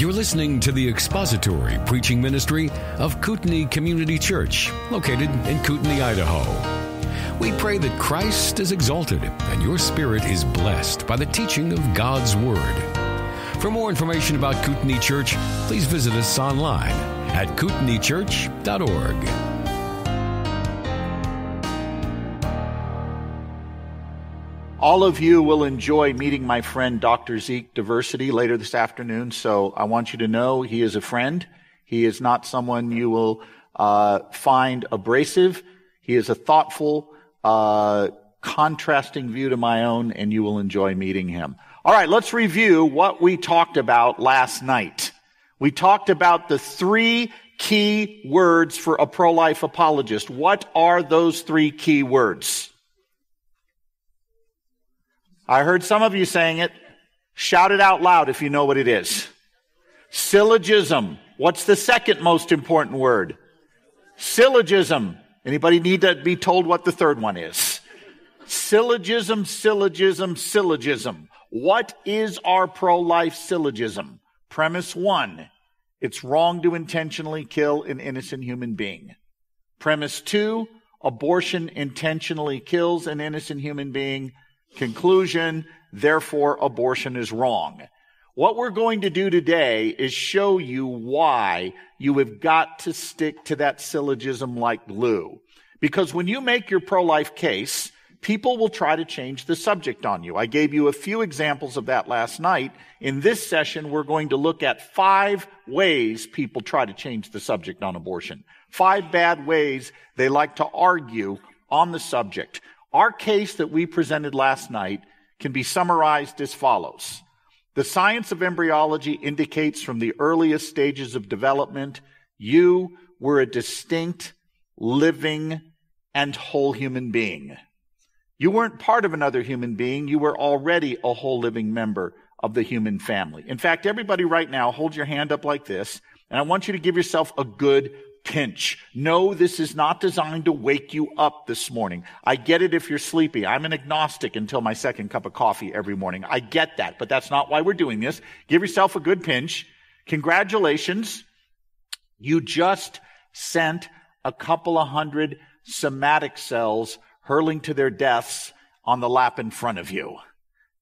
You're listening to the expository preaching ministry of Kootenai Community Church, located in Kootenai, Idaho. We pray that Christ is exalted and your spirit is blessed by the teaching of God's Word. For more information about Kootenai Church, please visit us online at kootenaichurch.org. All of you will enjoy meeting my friend Dr. Zeke Diversity later this afternoon, so I want you to know he is a friend. He is not someone you will find abrasive. He is a thoughtful, contrasting view to my own, and you will enjoy meeting him. All right, let's review what we talked about last night. We talked about the 3 key words for a pro-life apologist. What are those 3 key words? I heard some of you saying it. Shout it out loud if you know what it is. Syllogism. What's the second most important word? Syllogism. Anybody need to be told what the third one is? Syllogism, syllogism, syllogism. What is our pro-life syllogism? Premise 1, it's wrong to intentionally kill an innocent human being. Premise 2, abortion intentionally kills an innocent human being. Conclusion, therefore abortion is wrong. What we're going to do today is show you why you have got to stick to that syllogism like glue. Because when you make your pro-life case, people will try to change the subject on you. I gave you a few examples of that last night. In this session, we're going to look at 5 ways people try to change the subject on abortion. 5 bad ways they like to argue on the subject. Our case that we presented last night can be summarized as follows. The science of embryology indicates from the earliest stages of development, you were a distinct, living, and whole human being. You weren't part of another human being. You were already a whole living member of the human family. In fact, everybody right now, hold your hand up like this, and I want you to give yourself a good pinch. No, this is not designed to wake you up this morning. I get it if you're sleepy. I'm an agnostic until my second cup of coffee every morning. I get that, but that's not why we're doing this. Give yourself a good pinch. Congratulations. You just sent a couple of hundred somatic cells hurling to their deaths on the lap in front of you.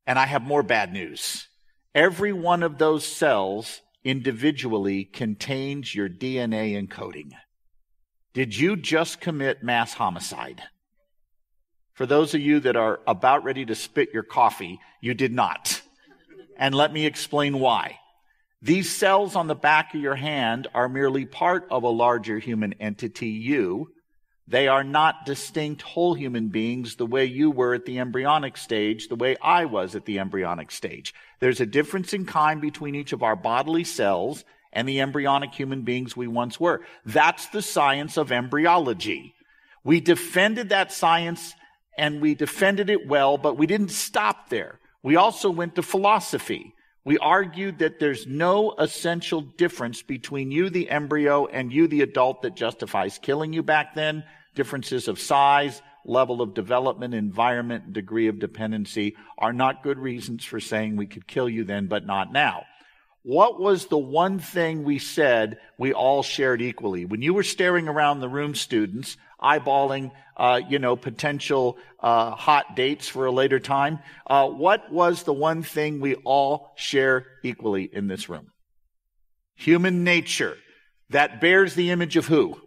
And I have more bad news. Every one of those cells individually contains your DNA encoding. Did you just commit mass homicide? For those of you that are about ready to spit your coffee, you did not. And let me explain why. These cells on the back of your hand are merely part of a larger human entity, you. They are not distinct whole human beings the way you were at the embryonic stage, the way I was at the embryonic stage. There's a difference in kind between each of our bodily cells and the embryonic human beings we once were. That's the science of embryology. We defended that science and we defended it well, but we didn't stop there. We also went to philosophy. We argued that there's no essential difference between you, the embryo, and you, the adult, that justifies killing you back then. Differences of size, level of development, environment, and degree of dependency are not good reasons for saying we could kill you then, but not now. What was the one thing we said we all shared equally? When you were staring around the room, students, eyeballing, potential hot dates for a later time, what was the one thing we all share equally in this room? Human nature that bears the image of who?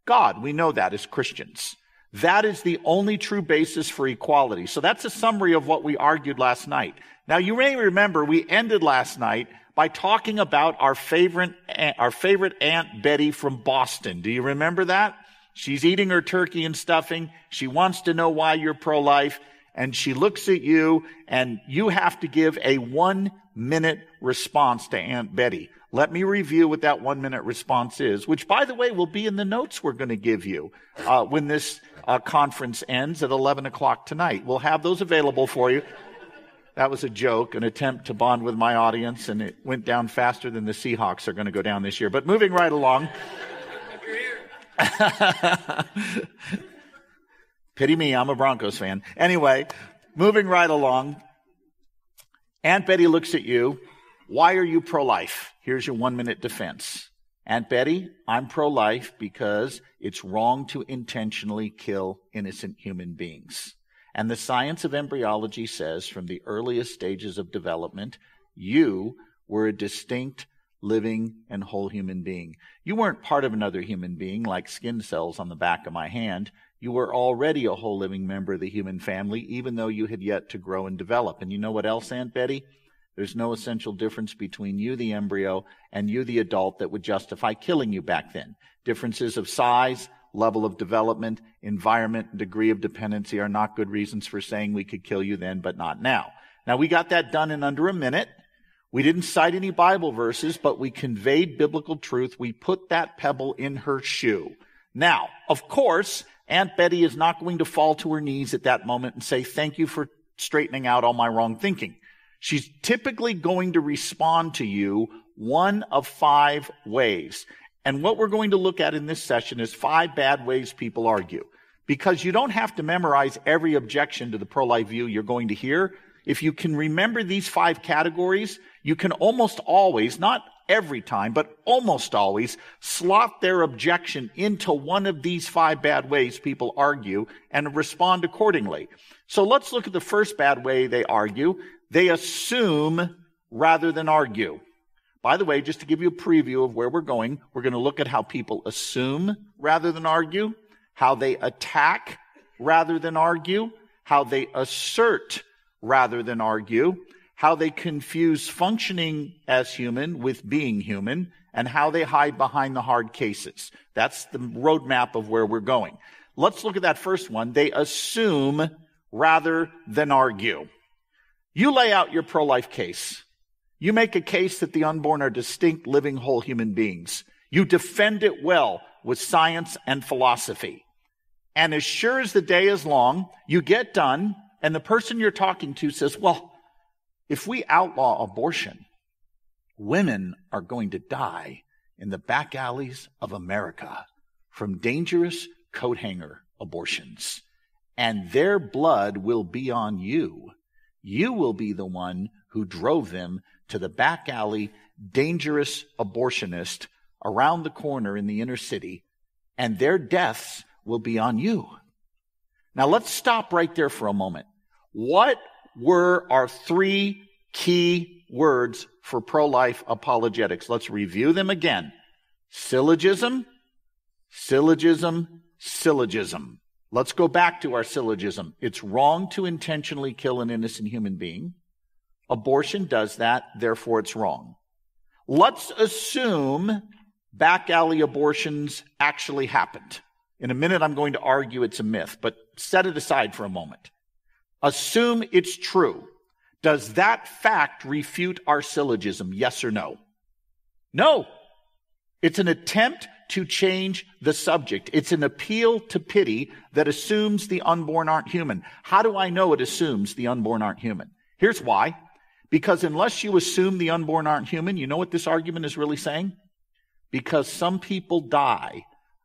God. We know that as Christians. That is the only true basis for equality. So that's a summary of what we argued last night. Now, you may remember we ended last night by talking about our favorite Aunt Betty from Boston. Do you remember that? She's eating her turkey and stuffing. She wants to know why you're pro-life. And she looks at you, and you have to give a 1-minute response to Aunt Betty. Let me review what that 1-minute response is, which, by the way, will be in the notes we're going to give you when this conference ends at 11 o'clock tonight. We'll have those available for you. That was a joke, an attempt to bond with my audience, and it went down faster than the Seahawks are going to go down this year. But moving right along. Pity me, I'm a Broncos fan. Anyway, moving right along. Aunt Betty looks at you, Why are you pro-life? Here's your 1-minute defense. Aunt Betty, I'm pro-life because it's wrong to intentionally kill innocent human beings. And the science of embryology says from the earliest stages of development, you were a distinct, living, and whole human being. You weren't part of another human being like skin cells on the back of my hand. You were already a whole living member of the human family, even though you had yet to grow and develop. And you know what else, Aunt Betty? There's no essential difference between you, the embryo, and you, the adult, that would justify killing you back then. Differences of size, level of development, environment, and degree of dependency are not good reasons for saying we could kill you then, but not now. Now, we got that done in under a minute. We didn't cite any Bible verses, but we conveyed biblical truth. We put that pebble in her shoe. Now, of course, Aunt Betty is not going to fall to her knees at that moment and say, thank you for straightening out all my wrong thinking. She's typically going to respond to you one of 5 ways. And what we're going to look at in this session is 5 bad ways people argue. Because you don't have to memorize every objection to the pro-life view you're going to hear. If you can remember these 5 categories, you can almost always, not every time, but almost always, slot their objection into one of these 5 bad ways people argue and respond accordingly. So let's look at the first bad way they argue. They assume rather than argue. By the way, just to give you a preview of where we're going to look at how people assume rather than argue, how they attack rather than argue, how they assert rather than argue, how they confuse functioning as human with being human, and how they hide behind the hard cases. That's the roadmap of where we're going. Let's look at that first one. They assume rather than argue. You lay out your pro-life case. You make a case that the unborn are distinct, living, whole human beings. You defend it well with science and philosophy. And as sure as the day is long, you get done, and the person you're talking to says, well, if we outlaw abortion, women are going to die in the back alleys of America from dangerous coat hanger abortions. And their blood will be on you. You will be the one who drove them to the back alley, dangerous abortionist around the corner in the inner city, and their deaths will be on you. Now let's stop right there for a moment. What were our 3 key words for pro-life apologetics? Let's review them again. Syllogism, syllogism, syllogism. Let's go back to our syllogism. It's wrong to intentionally kill an innocent human being. Abortion does that, therefore it's wrong. Let's assume back alley abortions actually happened. In a minute, I'm going to argue it's a myth, but set it aside for a moment. Assume it's true. Does that fact refute our syllogism? Yes or no? No. It's an attempt to change the subject. It's an appeal to pity that assumes the unborn aren't human. How do I know it assumes the unborn aren't human? Here's why. Because unless you assume the unborn aren't human, you know what this argument is really saying? Because some people die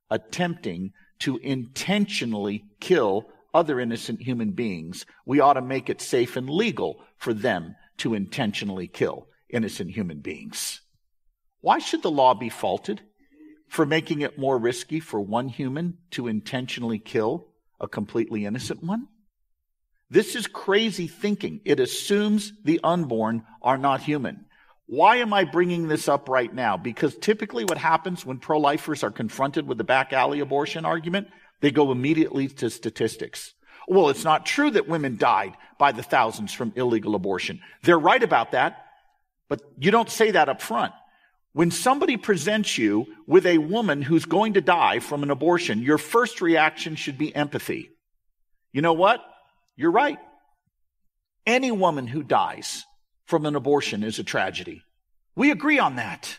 attempting to intentionally kill other innocent human beings, we ought to make it safe and legal for them to intentionally kill innocent human beings. Why should the law be faulted for making it more risky for one human to intentionally kill a completely innocent one? This is crazy thinking. It assumes the unborn are not human. Why am I bringing this up right now? Because typically what happens when pro-lifers are confronted with the back alley abortion argument, they go immediately to statistics. Well, it's not true that women died by the thousands from illegal abortion. They're right about that, but you don't say that up front. When somebody presents you with a woman who's going to die from an abortion, your first reaction should be empathy. You know what? You're right. Any woman who dies from an abortion is a tragedy. We agree on that.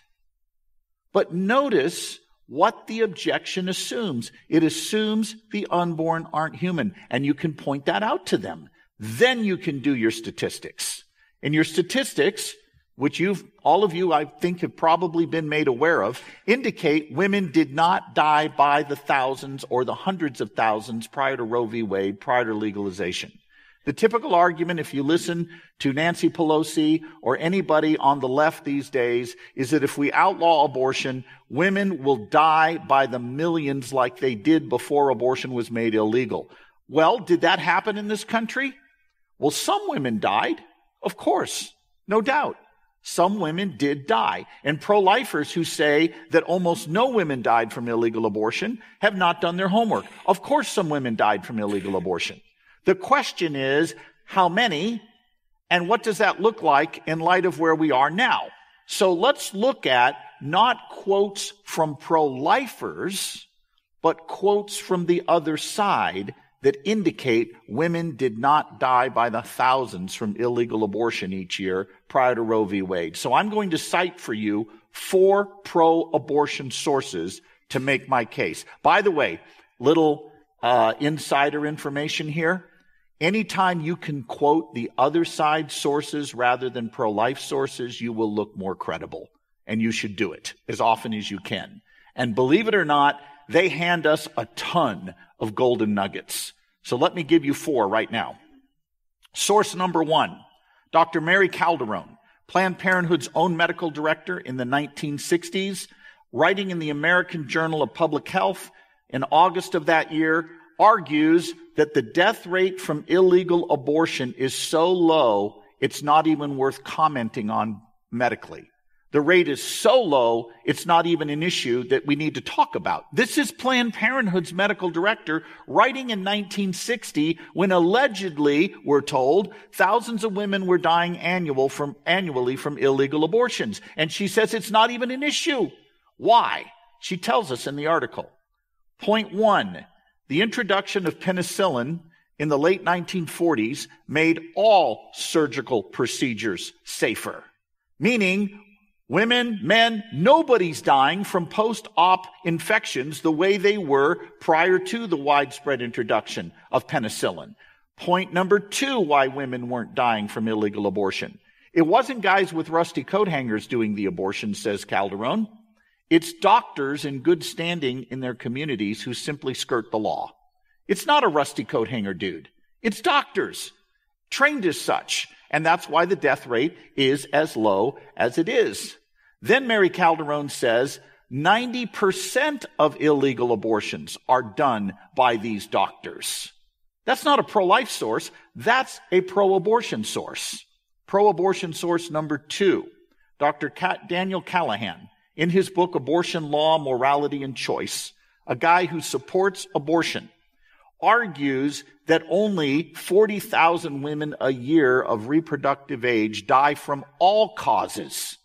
But notice what the objection assumes. It assumes the unborn aren't human, and you can point that out to them. Then you can do your statistics. And your statistics, which all of you, I think, have probably been made aware of, indicate women did not die by the thousands or the hundreds of thousands prior to Roe v. Wade, prior to legalization. The typical argument, if you listen to Nancy Pelosi or anybody on the left these days, is that if we outlaw abortion, women will die by the millions like they did before abortion was made illegal. Well, did that happen in this country? Well, some women died, of course, no doubt. Some women did die. And pro-lifers who say that almost no women died from illegal abortion have not done their homework. Of course, some women died from illegal abortion. The question is, how many, and what does that look like in light of where we are now? So let's look at not quotes from pro-lifers, but quotes from the other side that indicate women did not die by the thousands from illegal abortion each year prior to Roe v. Wade. So I'm going to cite for you 4 pro-abortion sources to make my case. By the way, little insider information here. Anytime you can quote the other side sources rather than pro-life sources, you will look more credible. And you should do it as often as you can. And believe it or not, they hand us a ton of golden nuggets. So let me give you 4 right now. Source number 1, Dr. Mary Calderon, Planned Parenthood's own medical director in the 1960s, writing in the American Journal of Public Health in August of that year, argues that the death rate from illegal abortion is so low, it's not even worth commenting on medically. The rate is so low, it's not even an issue that we need to talk about. This is Planned Parenthood's medical director writing in 1960 when allegedly, we're told, thousands of women were dying annually from illegal abortions. And she says it's not even an issue. Why? She tells us in the article. Point 1, the introduction of penicillin in the late 1940s made all surgical procedures safer. Meaning, women, men, nobody's dying from post-op infections the way they were prior to the widespread introduction of penicillin. Point number 2, why women weren't dying from illegal abortion. It wasn't guys with rusty coat hangers doing the abortion, says Calderon. It's doctors in good standing in their communities who simply skirt the law. It's not a rusty coat hanger dude. It's doctors, trained as such. And that's why the death rate is as low as it is. Then Mary Calderon says 90% of illegal abortions are done by these doctors. That's not a pro-life source. That's a pro-abortion source. Pro-abortion source number 2, Dr. Daniel Callahan, in his book, Abortion Law, Morality, and Choice, a guy who supports abortion, argues that only 40,000 women a year of reproductive age die from all causes.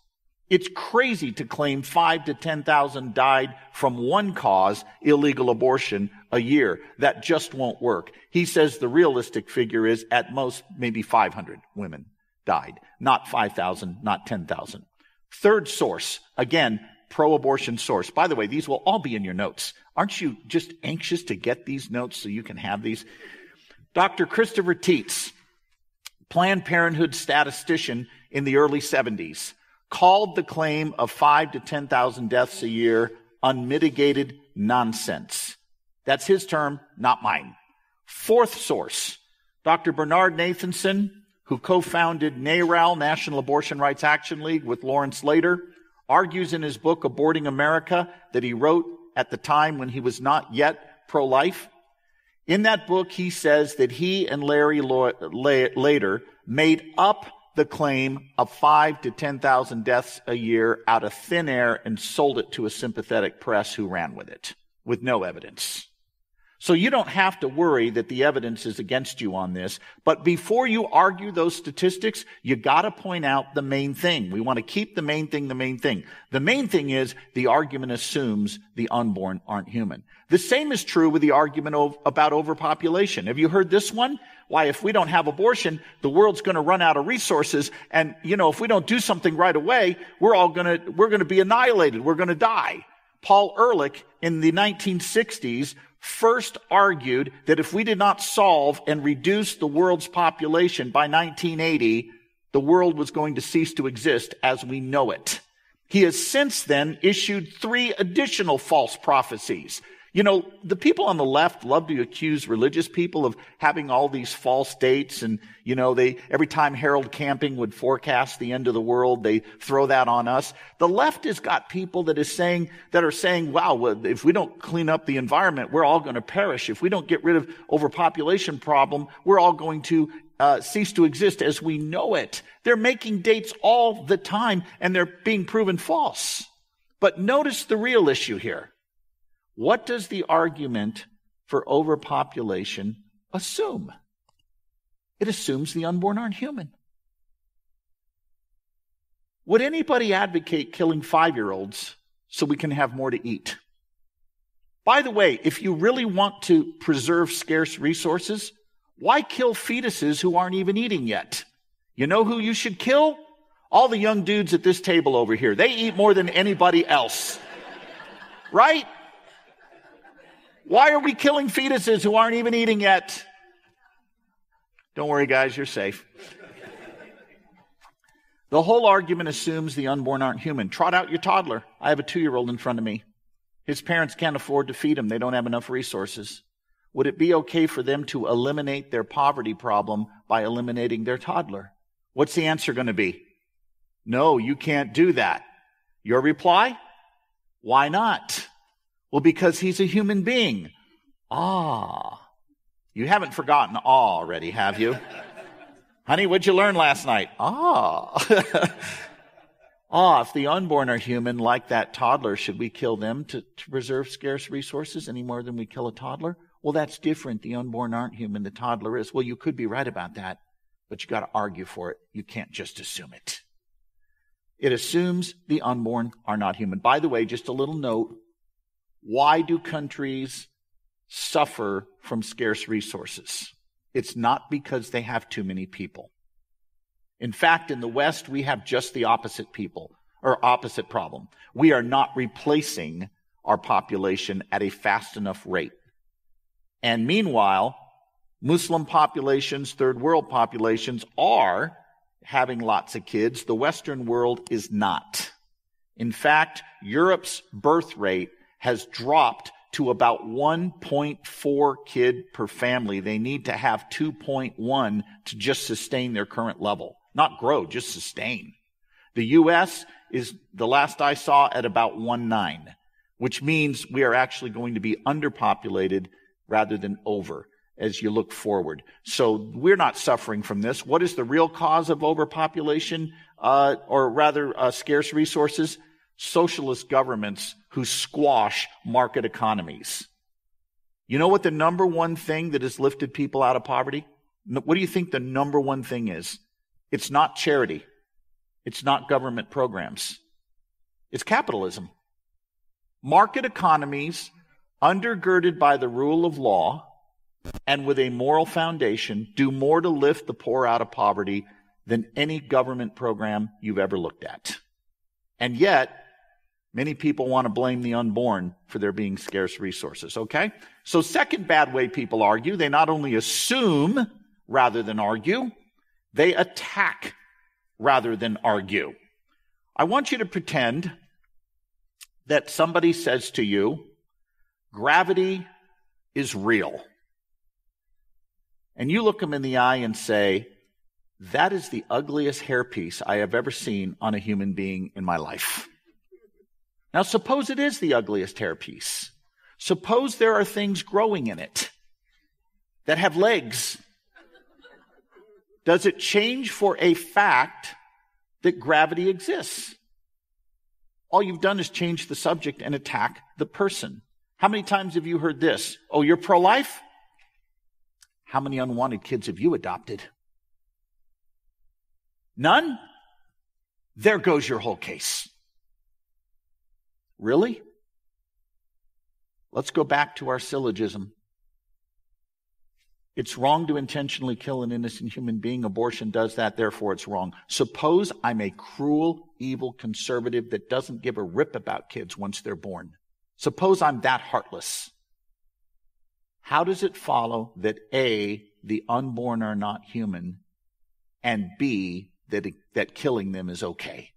It's crazy to claim 5,000 to 10,000 died from one cause, illegal abortion, a year. That just won't work. He says the realistic figure is at most maybe 500 women died, not 5,000, not 10,000. Third source, again, pro-abortion source. By the way, these will all be in your notes. Aren't you just anxious to get these notes so you can have these? Dr. Christopher Tietz, Planned Parenthood statistician in the early 70s, called the claim of 5,000 to 10,000 deaths a year unmitigated nonsense. That's his term, not mine. Fourth source, Dr. Bernard Nathanson, who co-founded NARAL, National Abortion Rights Action League, with Lawrence Lader, argues in his book, Aborting America, that he wrote at the time when he was not yet pro-life. In that book, he says that he and Larry Lader made up the claim of 5,000 to 10,000 deaths a year out of thin air and sold it to a sympathetic press who ran with it, with no evidence. So you don't have to worry that the evidence is against you on this. But before you argue those statistics, you got to point out the main thing. We want to keep the main thing the main thing. The main thing is the argument assumes the unborn aren't human. The same is true with the argument about overpopulation. Have you heard this one? Why, if we don't have abortion, the world's going to run out of resources. And, if we don't do something right away, we're going to be annihilated. We're going to die. Paul Ehrlich in the 1960s first argued that if we did not solve and reduce the world's population by 1980, the world was going to cease to exist as we know it. He has since then issued 3 additional false prophecies. You know, the people on the left love to accuse religious people of having all these false dates, and, you know, every time Harold Camping would forecast the end of the world, they throw that on us. The left has got people that are saying, wow, well, if we don't clean up the environment, we're all going to perish. If we don't get rid of overpopulation problem, we're all going to cease to exist as we know it. They're making dates all the time, and they're being proven false. But notice the real issue here. What does the argument for overpopulation assume? It assumes the unborn aren't human. Would anybody advocate killing 5-year-olds so we can have more to eat? By the way, if you really want to preserve scarce resources, why kill fetuses who aren't even eating yet? You know who you should kill? All the young dudes at this table over here. They eat more than anybody else. Right? Why are we killing fetuses who aren't even eating yet? Don't worry, guys, you're safe. The whole argument assumes the unborn aren't human. Trot out your toddler. I have a 2-year-old in front of me. His parents can't afford to feed him. They don't have enough resources. Would it be okay for them to eliminate their poverty problem by eliminating their toddler? What's the answer going to be? No, you can't do that. Your reply? Why not? Well, because he's a human being. You haven't forgotten already, have you? Honey, what'd you learn last night? If the unborn are human, like that toddler, should we kill them to preserve scarce resources any more than we kill a toddler? Well, that's different. The unborn aren't human. The toddler is. Well, you could be right about that, but you got to argue for it. You can't just assume it. It assumes the unborn are not human. By the way, just a little note. Why do countries suffer from scarce resources? It's not because they have too many people. In fact, in the West, we have just the opposite problem. We are not replacing our population at a fast enough rate. And meanwhile, Muslim populations, third world populations are having lots of kids. The Western world is not. In fact, Europe's birth rate has dropped to about 1.4 kid per family. They need to have 2.1 to just sustain their current level. Not grow, just sustain. The U.S. is, the last I saw, at about 1.9, which means we are actually going to be underpopulated rather than over as you look forward. So we're not suffering from this. What is the real cause of overpopulation, or rather scarce resources? Socialist governments who squash market economies. You know what the number one thing that has lifted people out of poverty? What do you think the number one thing is? It's not charity. It's not government programs. It's capitalism. Market economies, undergirded by the rule of law and with a moral foundation, do more to lift the poor out of poverty than any government program you've ever looked at. And yet, many people want to blame the unborn for there being scarce resources, okay? So second bad way people argue, they not only assume rather than argue, they attack rather than argue. I want you to pretend that somebody says to you, gravity is real. And you look them in the eye and say, that is the ugliest hairpiece I have ever seen on a human being in my life. Now, suppose it is the ugliest hairpiece. Suppose there are things growing in it that have legs. Does it change for a fact that gravity exists? All you've done is change the subject and attack the person. How many times have you heard this? Oh, you're pro-life? How many unwanted kids have you adopted? None? There goes your whole case. Really? Let's go back to our syllogism. It's wrong to intentionally kill an innocent human being. Abortion does that, therefore it's wrong. Suppose I'm a cruel, evil conservative that doesn't give a rip about kids once they're born. Suppose I'm that heartless. How does it follow that A, the unborn are not human, and B, that killing them is okay?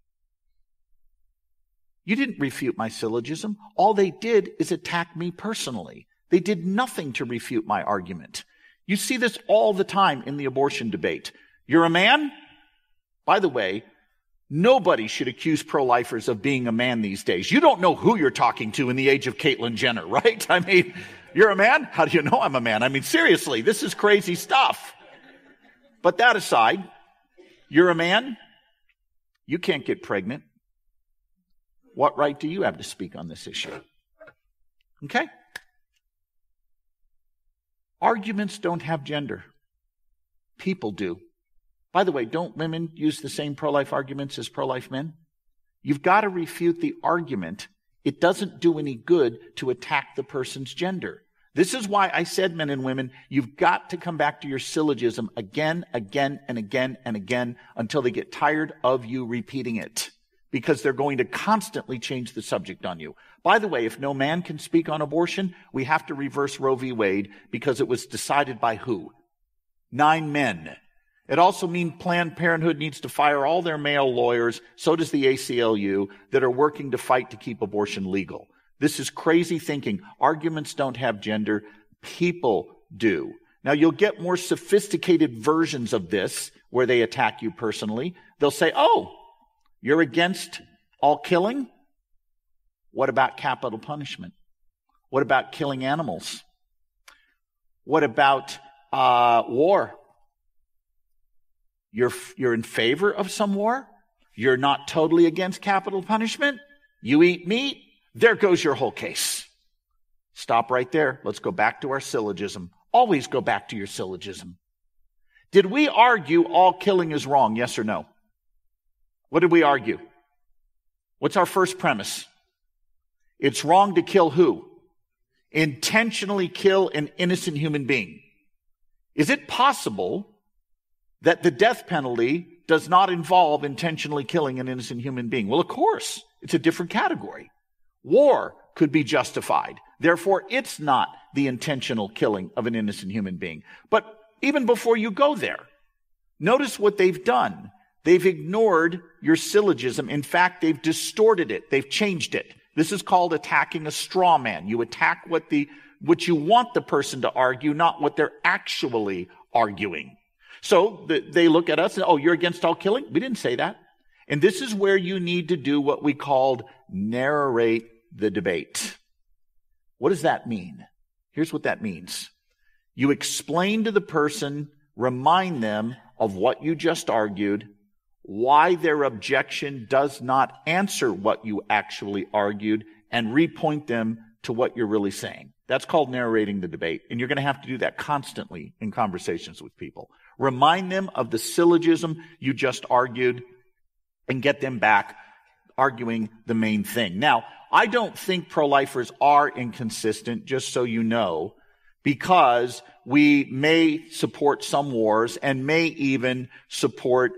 You didn't refute my syllogism. All they did is attack me personally. They did nothing to refute my argument. You see this all the time in the abortion debate. You're a man? By the way, nobody should accuse pro-lifers of being a man these days. You don't know who you're talking to in the age of Caitlyn Jenner, right? I mean, you're a man? How do you know I'm a man? I mean, seriously, this is crazy stuff. But that aside, you're a man? You can't get pregnant. What right do you have to speak on this issue? Okay? Arguments don't have gender. People do. By the way, don't women use the same pro-life arguments as pro-life men? You've got to refute the argument. It doesn't do any good to attack the person's gender. This is why I said, men and women, you've got to come back to your syllogism again, again, and again, and again until they get tired of you repeating it, because they're going to constantly change the subject on you. By the way, if no man can speak on abortion, we have to reverse Roe v. Wade, because it was decided by who? 9 men. It also means Planned Parenthood needs to fire all their male lawyers, so does the ACLU, that are working to fight to keep abortion legal. This is crazy thinking. Arguments don't have gender. People do. Now, you'll get more sophisticated versions of this where they attack you personally. They'll say, oh, you're against all killing? What about capital punishment? What about killing animals? What about war? You're in favor of some war? You're not totally against capital punishment? You eat meat? There goes your whole case. Stop right there. Let's go back to our syllogism. Always go back to your syllogism. Did we argue all killing is wrong? Yes or no? What did we argue? What's our first premise? It's wrong to kill who? Intentionally kill an innocent human being. Is it possible that the death penalty does not involve intentionally killing an innocent human being? Well, of course, it's a different category. War could be justified. Therefore, it's not the intentional killing of an innocent human being. But even before you go there, notice what they've done. They've ignored your syllogism. In fact, they've distorted it. They've changed it. This is called attacking a straw man. You attack what you want the person to argue, not what they're actually arguing. So they look at us and, oh, you're against all killing? We didn't say that. And this is where you need to do what we called narrate the debate. What does that mean? Here's what that means. You explain to the person, remind them of what you just argued, why their objection does not answer what you actually argued, and repoint them to what you're really saying. That's called narrating the debate. And you're going to have to do that constantly in conversations with people. Remind them of the syllogism you just argued and get them back arguing the main thing. Now, I don't think pro-lifers are inconsistent, just so you know, because we may support some wars and may even support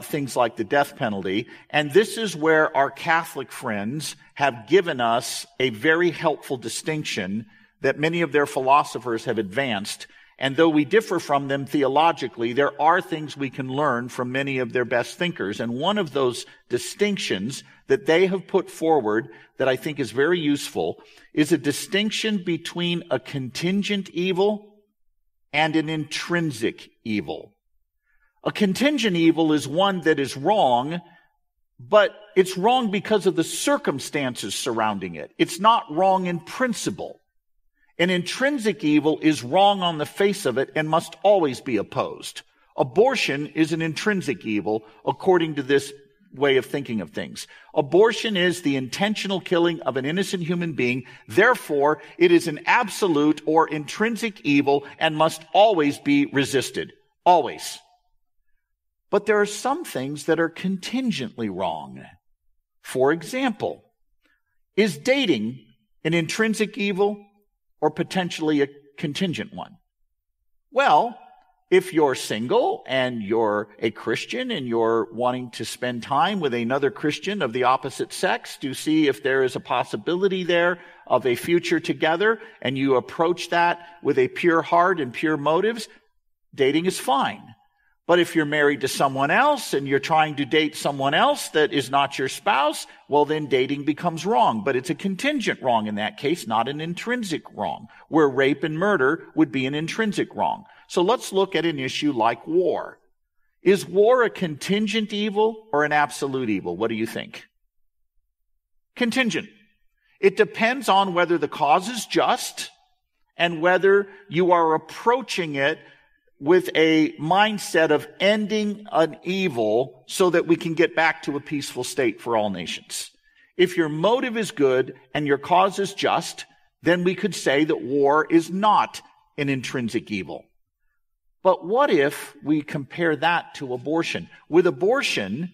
things like the death penalty. And this is where our Catholic friends have given us a very helpful distinction that many of their philosophers have advanced. And though we differ from them theologically, there are things we can learn from many of their best thinkers. And one of those distinctions that they have put forward that I think is very useful is a distinction between a contingent evil and an intrinsic evil. A contingent evil is one that is wrong, but it's wrong because of the circumstances surrounding it. It's not wrong in principle. An intrinsic evil is wrong on the face of it and must always be opposed. Abortion is an intrinsic evil according to this way of thinking of things. Abortion is the intentional killing of an innocent human being. Therefore, it is an absolute or intrinsic evil and must always be resisted. Always. But there are some things that are contingently wrong. For example, is dating an intrinsic evil or potentially a contingent one? Well, if you're single and you're a Christian and you're wanting to spend time with another Christian of the opposite sex to see if there is a possibility there of a future together, and you approach that with a pure heart and pure motives, dating is fine. But if you're married to someone else and you're trying to date someone else that is not your spouse, well, then dating becomes wrong. But it's a contingent wrong in that case, not an intrinsic wrong, where rape and murder would be an intrinsic wrong. So let's look at an issue like war. Is war a contingent evil or an absolute evil? What do you think? Contingent. It depends on whether the cause is just and whether you are approaching it with a mindset of ending an evil so that we can get back to a peaceful state for all nations. If your motive is good and your cause is just, then we could say that war is not an intrinsic evil. But what if we compare that to abortion? With abortion,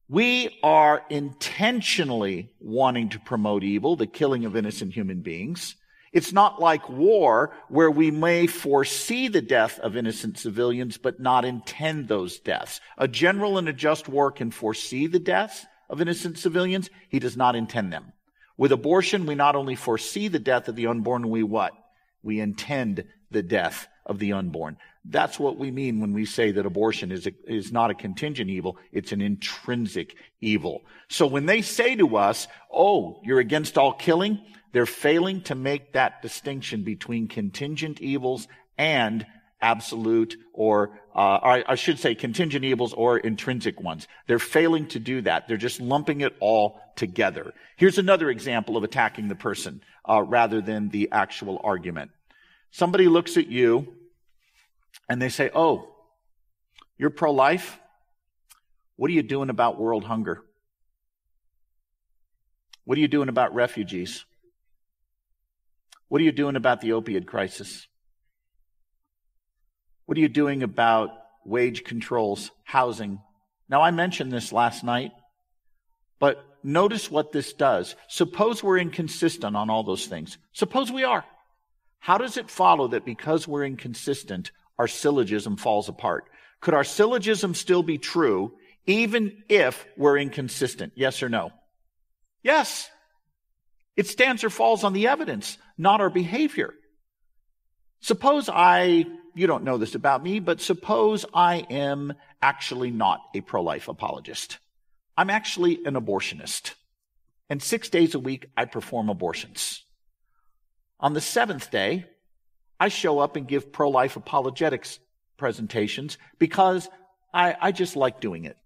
we are intentionally wanting to promote evil, the killing of innocent human beings. It's not like war, where we may foresee the death of innocent civilians, but not intend those deaths. A general in a just war can foresee the deaths of innocent civilians. He does not intend them. With abortion, we not only foresee the death of the unborn, we what? We intend the death of the unborn. That's what we mean when we say that abortion is not a contingent evil. It's an intrinsic evil. So when they say to us, oh, you're against all killing, they're failing to make that distinction between contingent evils and absolute or I should say contingent evils or intrinsic ones. They're failing to do that. They're just lumping it all together. Here's another example of attacking the person rather than the actual argument. Somebody looks at you and they say, oh, you're pro-life? What are you doing about world hunger? What are you doing about refugees? What are you doing about the opioid crisis? What are you doing about wage controls, housing? Now, I mentioned this last night, but notice what this does. Suppose we're inconsistent on all those things. Suppose we are. How does it follow that because we're inconsistent, our syllogism falls apart? Could our syllogism still be true even if we're inconsistent? Yes or no? Yes. It stands or falls on the evidence, not our behavior. Suppose you don't know this about me, but suppose I am actually not a pro-life apologist. I'm actually an abortionist. And 6 days a week, I perform abortions. On the seventh day, I show up and give pro-life apologetics presentations because I just like doing it.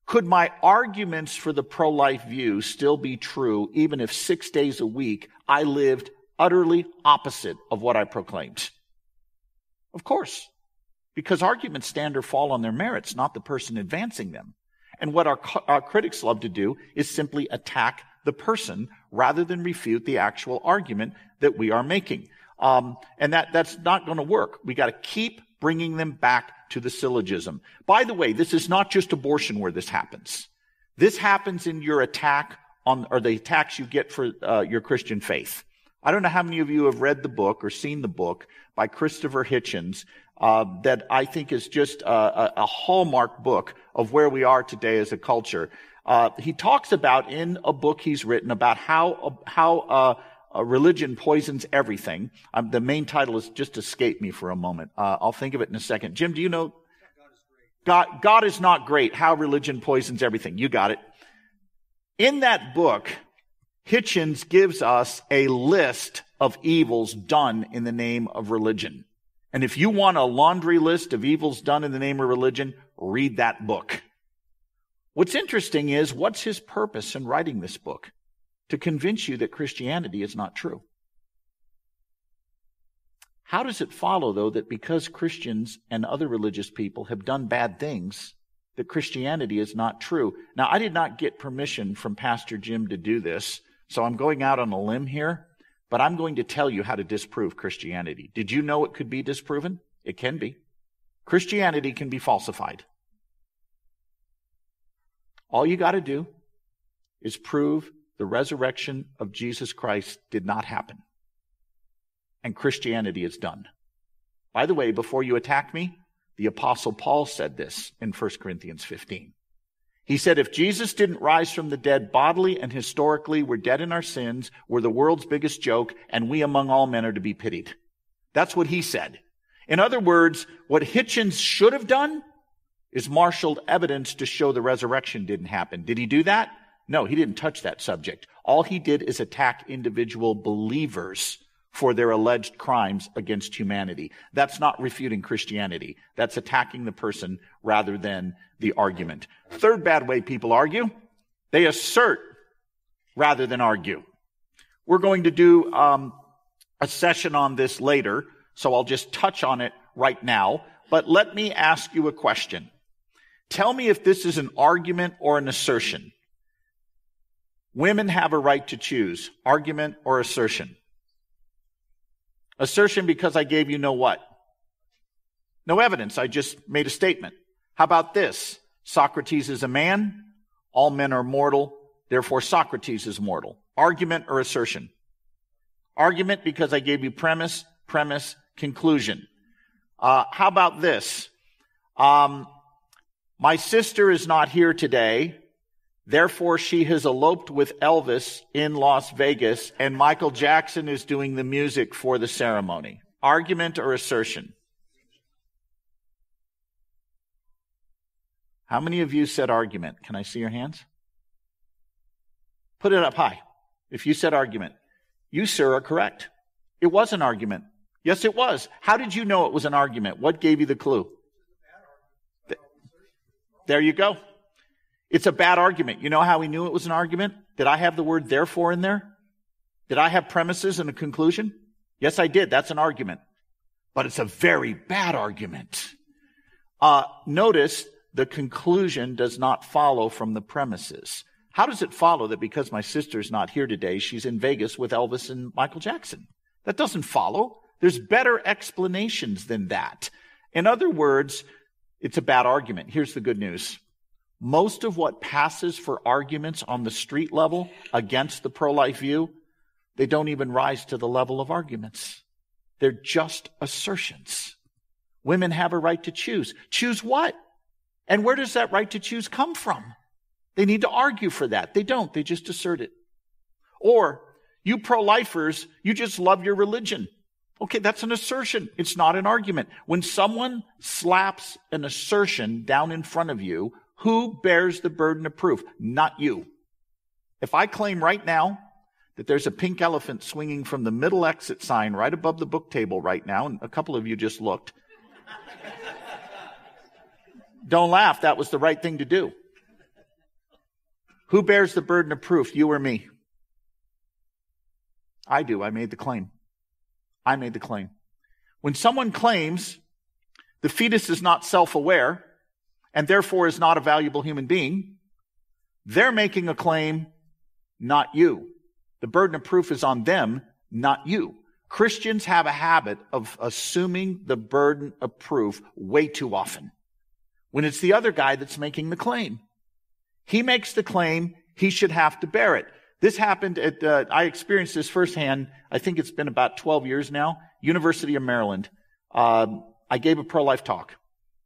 Could my arguments for the pro-life view still be true even if 6 days a week I lived utterly opposite of what I proclaimed? Of course, because arguments stand or fall on their merits, not the person advancing them. And what our critics love to do is simply attack the person rather than refute the actual argument that we are making. And that's not going to work. We got to keep bringing them back to the syllogism. By the way, this is not just abortion where this happens. This happens in your attack on, or the attacks you get for your Christian faith. I don't know how many of you have read the book or seen the book by Christopher Hitchens that I think is just a hallmark book of where we are today as a culture. He talks about in a book he's written about how religion poisons everything. The main title has just escaped me for a moment. I'll think of it in a second. Jim, do you know? God is not great. How religion poisons everything. You got it. In that book, Hitchens gives us a list of evils done in the name of religion. And if you want a laundry list of evils done in the name of religion, read that book. What's interesting is, what's his purpose in writing this book? To convince you that Christianity is not true. How does it follow, though, that because Christians and other religious people have done bad things, that Christianity is not true? Now, I did not get permission from Pastor Jim to do this, so I'm going out on a limb here, but I'm going to tell you how to disprove Christianity. Did you know it could be disproven? It can be. Christianity can be falsified. All you got to do is prove the resurrection of Jesus Christ did not happen. And Christianity is done. By the way, before you attack me, the Apostle Paul said this in 1 Corinthians 15. He said, if Jesus didn't rise from the dead bodily and historically, we're dead in our sins, we're the world's biggest joke, and we among all men are to be pitied. That's what he said. In other words, what Hitchens should have done is marshaled evidence to show the resurrection didn't happen. Did he do that? No, he didn't touch that subject. All he did is attack individual believers for their alleged crimes against humanity. That's not refuting Christianity. That's attacking the person rather than the argument. Third bad way people argue, they assert rather than argue. We're going to do a session on this later, so I'll just touch on it right now. But let me ask you a question. Tell me if this is an argument or an assertion. Women have a right to choose, argument or assertion. Assertion because I gave you no what? No evidence. I just made a statement. How about this? Socrates is a man. All men are mortal. Therefore, Socrates is mortal. Argument or assertion? Argument because I gave you premise, conclusion. How about this? My sister is not here today. Therefore, she has eloped with Elvis in Las Vegas, and Michael Jackson is doing the music for the ceremony. Argument or assertion? How many of you said argument? Can I see your hands? Put it up high. If you said argument, you, sir, are correct. It was an argument. Yes, it was. How did you know it was an argument? What gave you the clue? There you go. It's a bad argument. You know how we knew it was an argument? Did I have the word therefore in there? Did I have premises and a conclusion? Yes, I did. That's an argument. But it's a very bad argument. Notice the conclusion does not follow from the premises. How does it follow that because my sister's not here today, she's in Vegas with Elvis and Michael Jackson? That doesn't follow. There's better explanations than that. In other words, it's a bad argument. Here's the good news. Most of what passes for arguments on the street level against the pro-life view, they don't even rise to the level of arguments. They're just assertions. Women have a right to choose. Choose what? And where does that right to choose come from? They need to argue for that. They don't. They just assert it. Or, you pro-lifers, you just love your religion. Okay, that's an assertion. It's not an argument. When someone slaps an assertion down in front of you, who bears the burden of proof? Not you. If I claim right now that there's a pink elephant swinging from the middle exit sign right above the book table right now, and a couple of you just looked, don't laugh. That was the right thing to do. Who bears the burden of proof, you or me? I do. I made the claim. I made the claim. When someone claims the fetus is not self-aware and therefore is not a valuable human being, they're making a claim, not you. The burden of proof is on them, not you. Christians have a habit of assuming the burden of proof way too often when it's the other guy that's making the claim. He makes the claim, he should have to bear it. This happened I experienced this firsthand. I think it's been about 12 years now. University of Maryland. I gave a pro-life talk.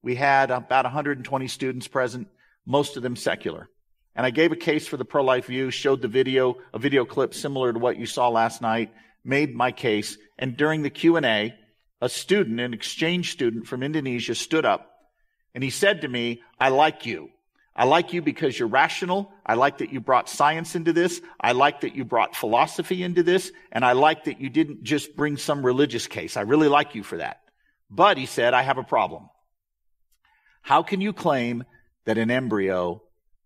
We had about 120 students present, most of them secular. And I gave a case for the pro-life view, showed a video clip similar to what you saw last night, made my case. And during the Q&A, a student, an exchange student from Indonesia, stood up and he said to me, I like you. I like you because you're rational. I like that you brought science into this. I like that you brought philosophy into this. And I like that you didn't just bring some religious case. I really like you for that. But, he said, I have a problem. How can you claim that an embryo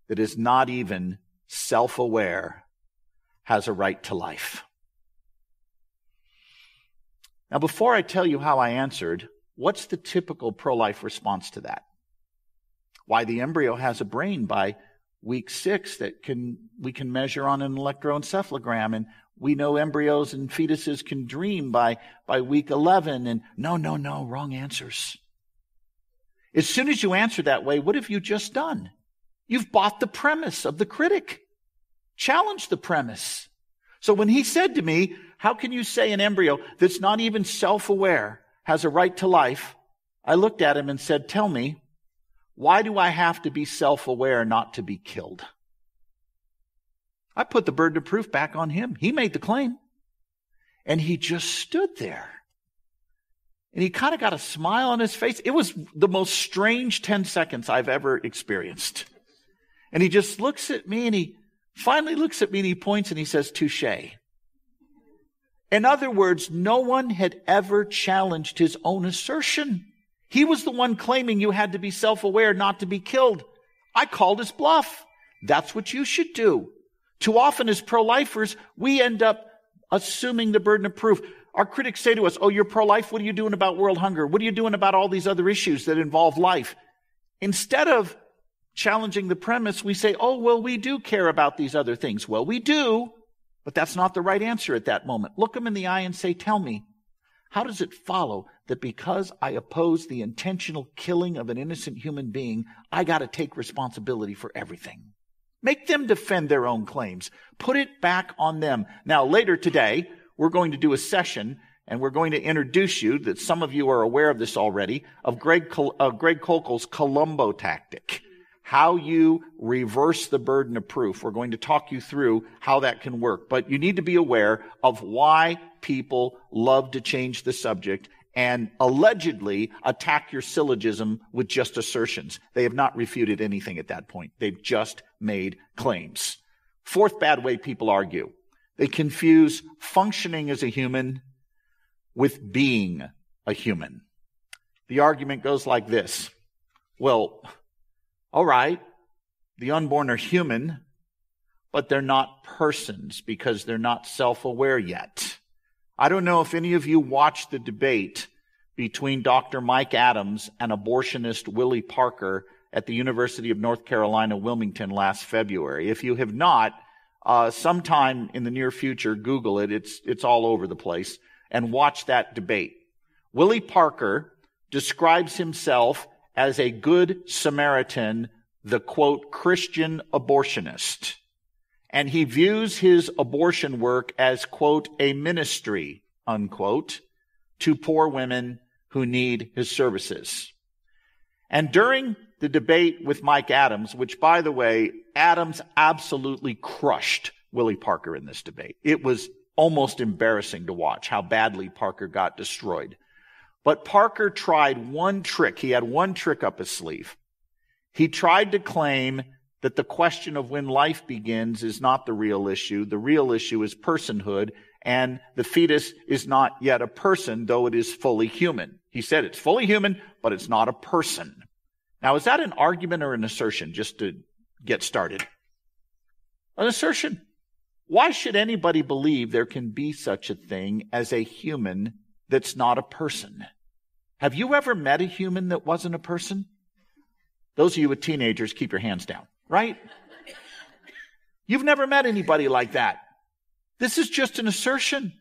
that is not even self-aware has a right to life? Now, before I tell you how I answered, what's the typical pro-life response to that? Why, the embryo has a brain by week 6 that we can measure on an electroencephalogram, and we know embryos and fetuses can dream by week 11, and no, wrong answers. As soon as you answer that way, what have you just done? You've bought the premise of the critic. Challenge the premise. So when he said to me, how can you say an embryo that's not even self-aware has a right to life? I looked at him and said, tell me, why do I have to be self-aware not to be killed? I put the burden of proof back on him. He made the claim. And he just stood there. And he kind of got a smile on his face. It was the most strange 10 seconds I've ever experienced. And he just looks at me, and he finally looks at me, and he points and he says, "Touché." In other words, no one had ever challenged his own assertion. He was the one claiming you had to be self-aware not to be killed. I called his bluff. That's what you should do. Too often as pro-lifers, we end up assuming the burden of proof. Our critics say to us, "Oh, you're pro-life? What are you doing about world hunger? What are you doing about all these other issues that involve life?" Instead of challenging the premise, we say, "Oh, well, we do care about these other things." Well, we do, but that's not the right answer at that moment. Look them in the eye and say, "Tell me, how does it follow that because I oppose the intentional killing of an innocent human being, I got to take responsibility for everything?" Make them defend their own claims. Put it back on them. Now, later today, we're going to do a session, and we're going to introduce you, that some of you are aware of this already, of Greg Kokel's Columbo tactic. How you reverse the burden of proof. We're going to talk you through how that can work. But you need to be aware of why people love to change the subject and allegedly attack your syllogism with just assertions. They have not refuted anything at that point. They've just made claims. Fourth bad way people argue. They confuse functioning as a human with being a human. The argument goes like this. Well, all right, the unborn are human, but they're not persons because they're not self-aware yet. I don't know if any of you watched the debate between Dr. Mike Adams and abortionist Willie Parker at the University of North Carolina, Wilmington last February. If you have not, sometime in the near future, Google it. It's all over the place, and watch that debate. Willie Parker describes himself as a good Samaritan, the quote, Christian abortionist. And he views his abortion work as, quote, a ministry, unquote, to poor women who need his services. And during the debate with Mike Adams, which, by the way, Adams absolutely crushed Willie Parker in this debate. It was almost embarrassing to watch how badly Parker got destroyed. But Parker tried one trick. He had one trick up his sleeve. He tried to claim that the question of when life begins is not the real issue. The real issue is personhood, and the fetus is not yet a person, though it is fully human. He said it's fully human, but it's not a person. Now, is that an argument or an assertion, just to get started? An assertion. Why should anybody believe there can be such a thing as a human that's not a person? Have you ever met a human that wasn't a person? Those of you with teenagers, keep your hands down, right? You've never met anybody like that. This is just an assertion.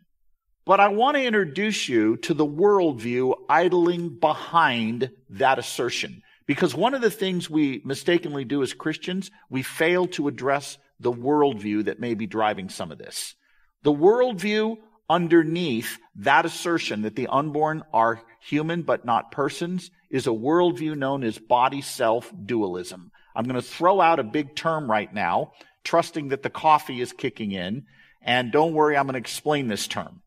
But I want to introduce you to the worldview idling behind that assertion. Because one of the things we mistakenly do as Christians, we fail to address the worldview that may be driving some of this. The worldview underneath that assertion that the unborn are human but not persons is a worldview known as body-self dualism. I'm going to throw out a big term right now, trusting that the coffee is kicking in. And don't worry, I'm going to explain this term.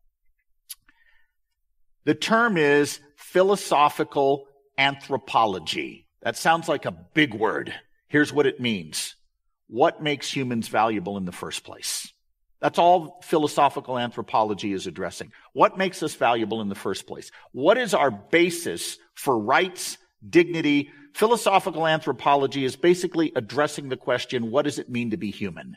The term is philosophical anthropology. That sounds like a big word. Here's what it means. What makes humans valuable in the first place? That's all philosophical anthropology is addressing. What makes us valuable in the first place? What is our basis for rights, dignity? Philosophical anthropology is basically addressing the question, what does it mean to be human?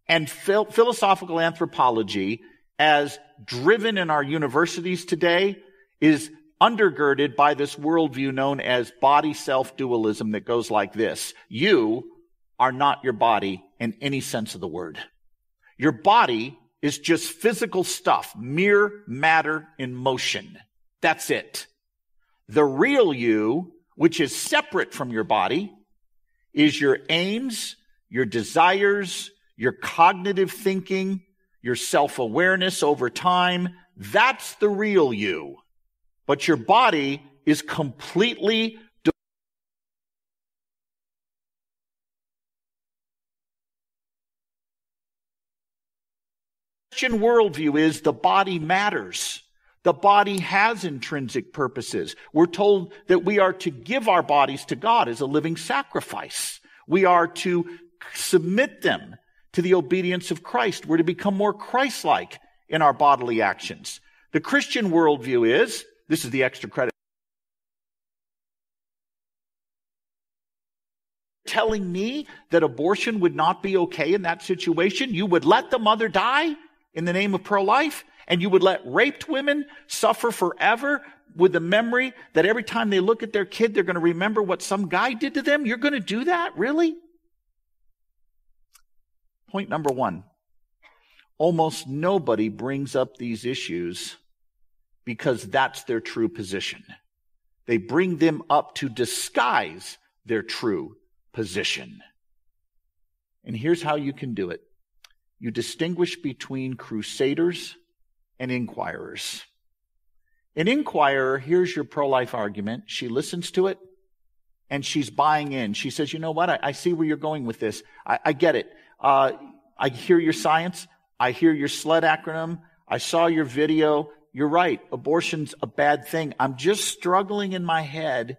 And philosophical anthropology, as driven in our universities today, is undergirded by this worldview known as body-self dualism that goes like this. You are not your body in any sense of the word. Your body is just physical stuff, mere matter in motion. That's it. The real you, which is separate from your body, is your aims, your desires, your cognitive thinking, your self-awareness over time. That's the real you. But your body is completely Christian worldview is the body matters. The body has intrinsic purposes. We're told that we are to give our bodies to God as a living sacrifice. We are to submit them to the obedience of Christ. We're to become more Christ-like in our bodily actions. The Christian worldview is, this is the extra credit, telling me that abortion would not be okay in that situation. You would let the mother die in the name of pro-life, and you would let raped women suffer forever with the memory that every time they look at their kid, they're going to remember what some guy did to them. You're going to do that? Really? Point number one. Almost nobody brings up these issues because that's their true position. They bring them up to disguise their true position. And here's how you can do it. You distinguish between crusaders and inquirers. An inquirer hears your pro-life argument. She listens to it, and she's buying in. She says, you know what? I see where you're going with this. I get it. I hear your science. I hear your SLED acronym. I saw your video. You're right. Abortion's a bad thing. I'm just struggling in my head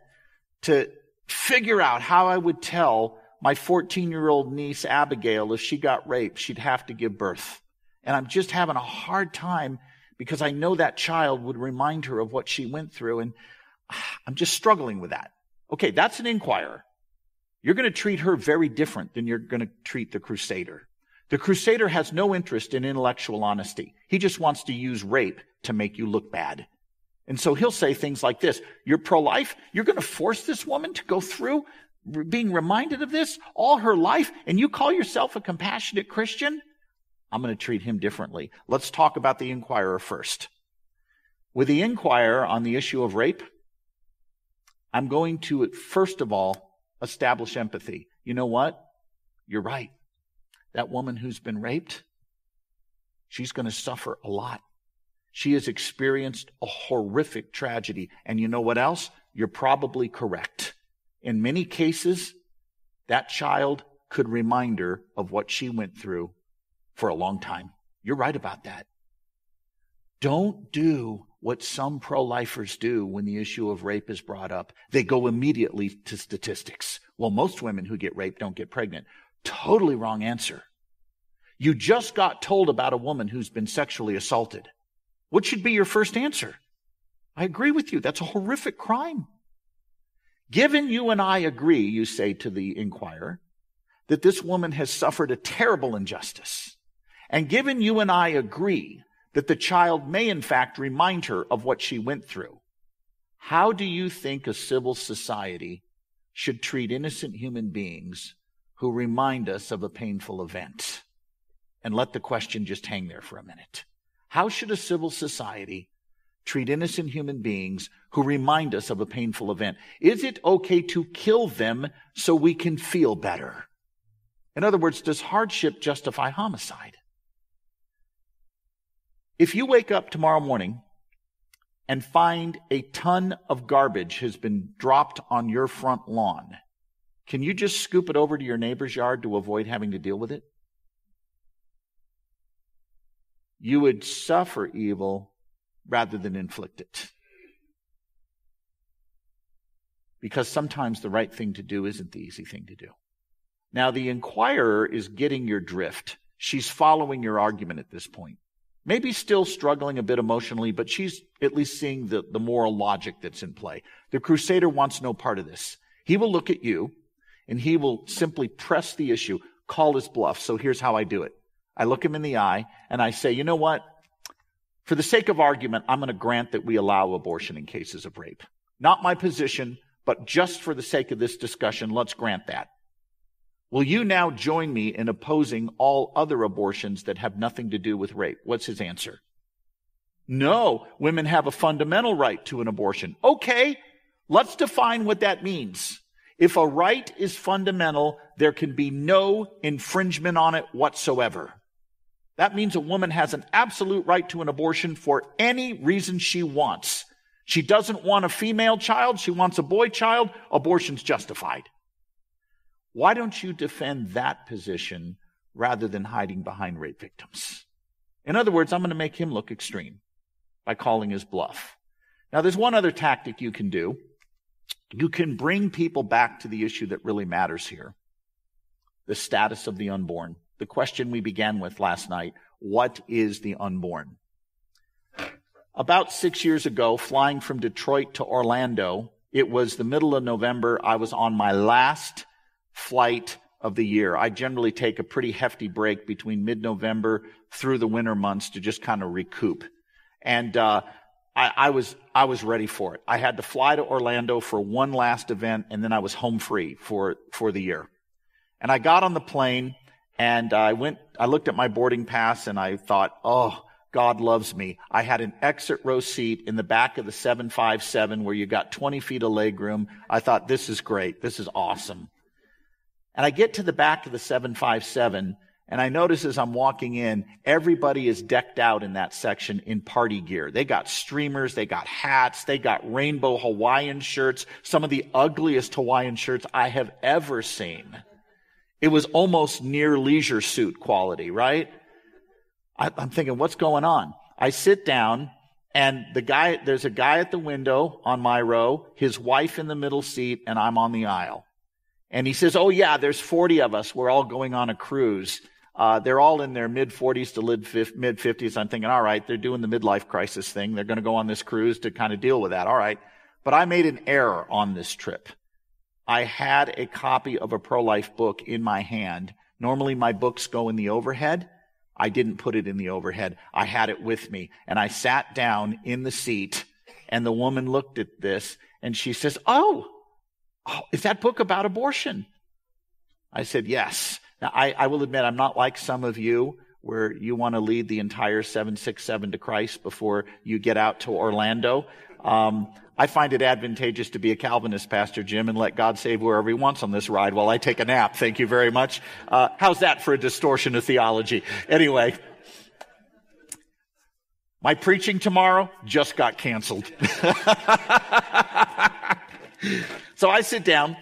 to figure out how I would tell my 14-year-old niece, Abigail, if she got raped, she'd have to give birth. And I'm just having a hard time because I know that child would remind her of what she went through, and I'm just struggling with that. Okay, that's an inquirer. You're going to treat her very different than you're going to treat the crusader. The crusader has no interest in intellectual honesty. He just wants to use rape to make you look bad. And so he'll say things like this: you're pro-life? You're going to force this woman to go through being reminded of this all her life, and you call yourself a compassionate Christian? I'm going to treat him differently. Let's talk about the inquirer first. With the inquirer on the issue of rape, I'm going to, first of all, establish empathy. You know what? You're right. That woman who's been raped, she's going to suffer a lot. She has experienced a horrific tragedy. And you know what else? You're probably correct. In many cases, that child could remind her of what she went through for a long time. You're right about that. Don't do what some pro-lifers do when the issue of rape is brought up. They go immediately to statistics. Well, most women who get raped don't get pregnant. Totally wrong answer. You just got told about a woman who's been sexually assaulted. What should be your first answer? I agree with you. That's a horrific crime. Given you and I agree, you say to the inquirer, that this woman has suffered a terrible injustice, and given you and I agree that the child may in fact remind her of what she went through, how do you think a civil society should treat innocent human beings who remind us of a painful event? And let the question just hang there for a minute. How should a civil society treat innocent human beings who remind us of a painful event? Is it okay to kill them so we can feel better? In other words, does hardship justify homicide? If you wake up tomorrow morning and find a ton of garbage has been dropped on your front lawn, can you just scoop it over to your neighbor's yard to avoid having to deal with it? You would suffer evil rather than inflict it. Because sometimes the right thing to do isn't the easy thing to do. Now, the inquirer is getting your drift. She's following your argument at this point. Maybe still struggling a bit emotionally, but she's at least seeing the moral logic that's in play. The crusader wants no part of this. He will look at you, and he will simply press the issue, call his bluff. So here's how I do it. I look him in the eye, and I say, you know what? For the sake of argument, I'm going to grant that we allow abortion in cases of rape. Not my position, but just for the sake of this discussion, let's grant that. Will you now join me in opposing all other abortions that have nothing to do with rape? What's his answer? No, women have a fundamental right to an abortion. Okay, let's define what that means. If a right is fundamental, there can be no infringement on it whatsoever. That means a woman has an absolute right to an abortion for any reason she wants. She doesn't want a female child, she wants a boy child, abortion's justified. Why don't you defend that position rather than hiding behind rape victims? In other words, I'm going to make him look extreme by calling his bluff. Now, there's one other tactic you can do. You can bring people back to the issue that really matters here, the status of the unborn. The question we began with last night, what is the unborn? About 6 years ago, flying from Detroit to Orlando, it was the middle of November. I was on my last flight of the year. I generally take a pretty hefty break between mid-November through the winter months to just kind of recoup. And I was ready for it. I had to fly to Orlando for one last event, and then I was home free for the year. And I got on the plane, and I looked at my boarding pass, and I thought, oh, God loves me. I had an exit row seat in the back of the 757 where you got 20 feet of legroom. I thought, this is great. This is awesome. And I get to the back of the 757, and I notice as I'm walking in, everybody is decked out in that section in party gear. They got streamers, they got hats, they got rainbow Hawaiian shirts, some of the ugliest Hawaiian shirts I have ever seen. It was almost near leisure suit quality, right? I'm thinking, what's going on? I sit down, and there's a guy at the window on my row, his wife in the middle seat, and I'm on the aisle. And he says, oh yeah, there's 40 of us. We're all going on a cruise. They're all in their mid-40s to mid-50s. I'm thinking, all right, they're doing the midlife crisis thing. They're going to go on this cruise to kind of deal with that. All right. But I made an error on this trip. I had a copy of a pro-life book in my hand. Normally my books go in the overhead. I didn't put it in the overhead. I had it with me. And I sat down in the seat, and the woman looked at this, and she says, oh, is that book about abortion? I said, yes. Now, I will admit, I'm not like some of you where you want to lead the entire 767 to Christ before you get out to Orlando. I find it advantageous to be a Calvinist, Pastor Jim, and let God save wherever he wants on this ride while I take a nap. Thank you very much. How's that for a distortion of theology? Anyway, my preaching tomorrow just got canceled. So I sit down.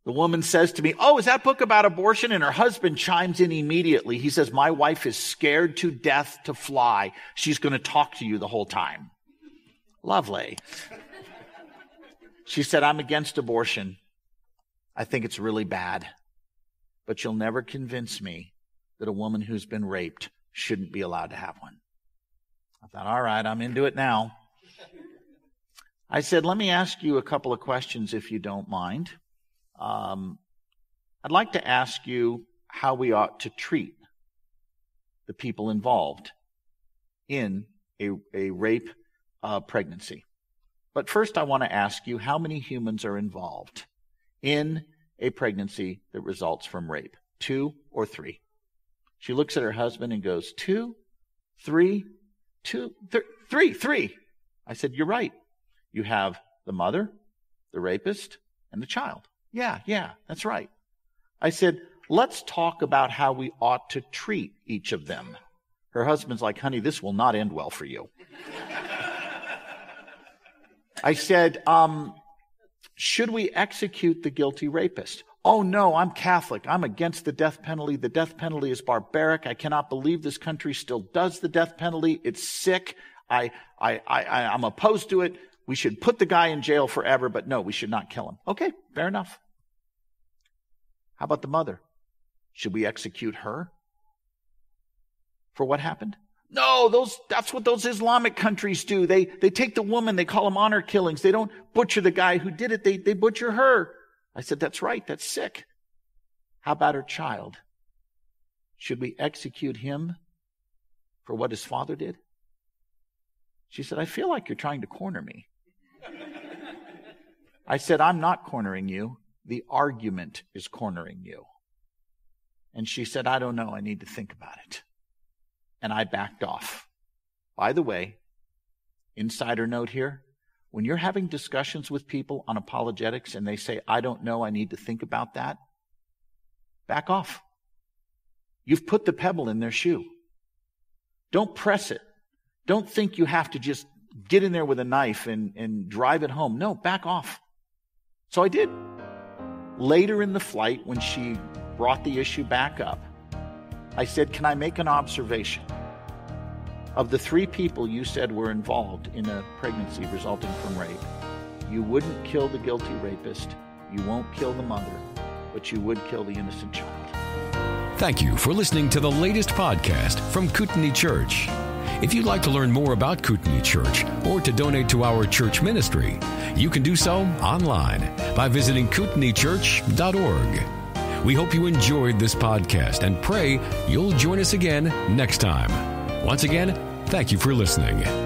The woman says to me, oh, is that book about abortion? And her husband chimes in immediately. He says, my wife is scared to death to fly. She's going to talk to you the whole time. Lovely. She said, I'm against abortion. I think it's really bad. But you'll never convince me that a woman who's been raped shouldn't be allowed to have one. I thought, all right, I'm into it now. I said, let me ask you a couple of questions if you don't mind. I'd like to ask you how we ought to treat the people involved in a rape pregnancy. But first I want to ask you, how many humans are involved in a pregnancy that results from rape? 2 or 3? She looks at her husband and goes, 2, 3, 2, 3. I said, you're right. You have the mother, the rapist, and the child. Yeah, that's right. I said, let's talk about how we ought to treat each of them. Her husband's like, honey, this will not end well for you. I said, should we execute the guilty rapist? Oh no, I'm Catholic. I'm against the death penalty. The death penalty is barbaric. I cannot believe this country still does the death penalty. It's sick. I'm opposed to it. We should put the guy in jail forever, but no, we should not kill him. Okay, fair enough. How about the mother? Should we execute her for what happened? No, that's what those Islamic countries do. They take the woman, they call them honor killings. They don't butcher the guy who did it, they butcher her. I said, that's right, that's sick. How about her child? Should we execute him for what his father did? She said, I feel like you're trying to corner me. I said, I'm not cornering you. The argument is cornering you. And she said, I don't know. I need to think about it. And I backed off. By the way, insider note here, when you're having discussions with people on apologetics and they say, I don't know, I need to think about that, back off. You've put the pebble in their shoe. Don't press it. Don't think you have to just get in there with a knife and drive it home. No, back off. So I did. Later in the flight, when she brought the issue back up, I said, can I make an observation? of the 3 people you said were involved in a pregnancy resulting from rape, you wouldn't kill the guilty rapist, you won't kill the mother, but you would kill the innocent child. Thank you for listening to the latest podcast from Kootenai Church. If you'd like to learn more about Kootenai Church or to donate to our church ministry, you can do so online by visiting kootenaichurch.org. We hope you enjoyed this podcast and pray you'll join us again next time. Once again, thank you for listening.